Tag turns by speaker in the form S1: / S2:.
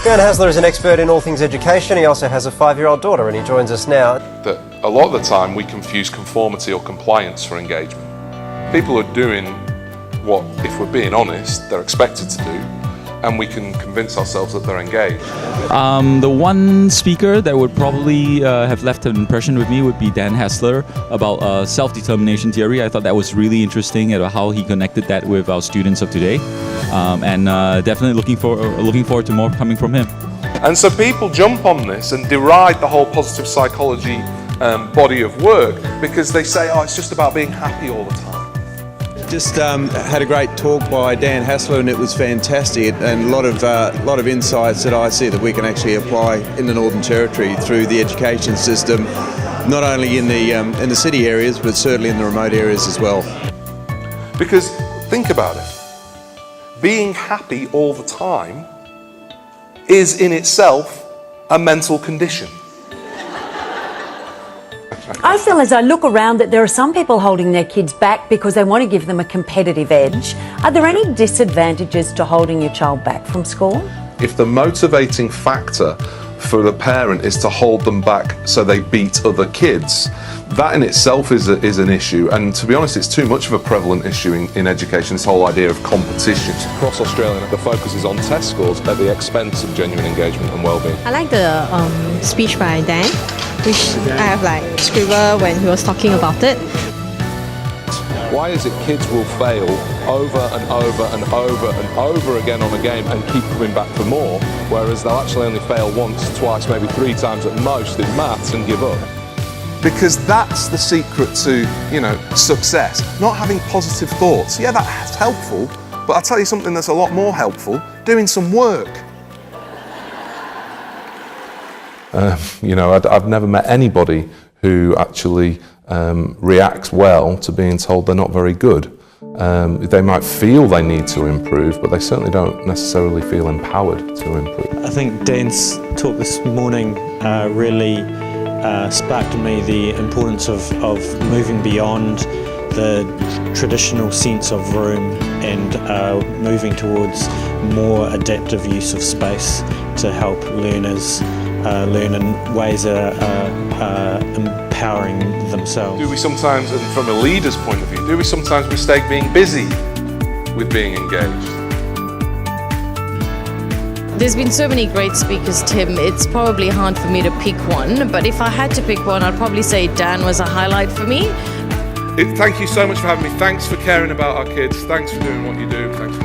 S1: Dan Haesler is an expert in all things education. He also has a 5-year-old daughter, and he joins us now.
S2: That a lot of the time we confuse conformity or compliance for engagement. People are doing what, if we're being honest, they're expected to do, and we can convince ourselves that they're engaged.
S3: The one speaker that would probably have left an impression with me would be Dan Haesler about self-determination theory. I thought that was really interesting about how he connected that with our students of today, and definitely looking forward to more coming from him.
S2: And so people jump on this and deride the whole positive psychology body of work because they say, oh, it's just about being happy all the time.
S4: Just had a great talk by Dan Haesler, and it was fantastic, and a lot of insights that I see that we can actually apply in the Northern Territory through the education system, not only in the city areas but certainly in the remote areas as well.
S2: Because think about it, being happy all the time is in itself a mental condition.
S5: I feel as I look around that there are some people holding their kids back because they want to give them a competitive edge. Are there any disadvantages to holding your child back from school?
S2: If the motivating factor for the parent is to hold them back so they beat other kids, that in itself is an issue, and to be honest it's too much of a prevalent issue in education, this whole idea of competition. Across Australia the focus is on test scores at the expense of genuine engagement and well-being.
S6: I like the speech by Dan, which I have scribbled when he was talking about it.
S2: Why is it kids will fail over and over and over and over again on a game and keep coming back for more, whereas they'll actually only fail once, twice, maybe 3 times at most in maths and give up? Because that's the secret to, success. Not having positive thoughts. Yeah, that's helpful, but I'll tell you something that's a lot more helpful, doing some work. I've never met anybody who actually reacts well to being told they're not very good. They might feel they need to improve, but they certainly don't necessarily feel empowered to improve.
S7: I think Dan's talk this morning really sparked in me the importance of moving beyond the traditional sense of room and moving towards more adaptive use of space to help learners learn in ways that are empowering themselves.
S2: Do we sometimes, and from a leader's point of view, do we sometimes mistake being busy with being engaged?
S8: There's been so many great speakers, Tim, it's probably hard for me to pick one, but if I had to pick one, I'd probably say Dan was a highlight for me.
S2: Thank you so much for having me. Thanks for caring about our kids. Thanks for doing what you do. Thanks for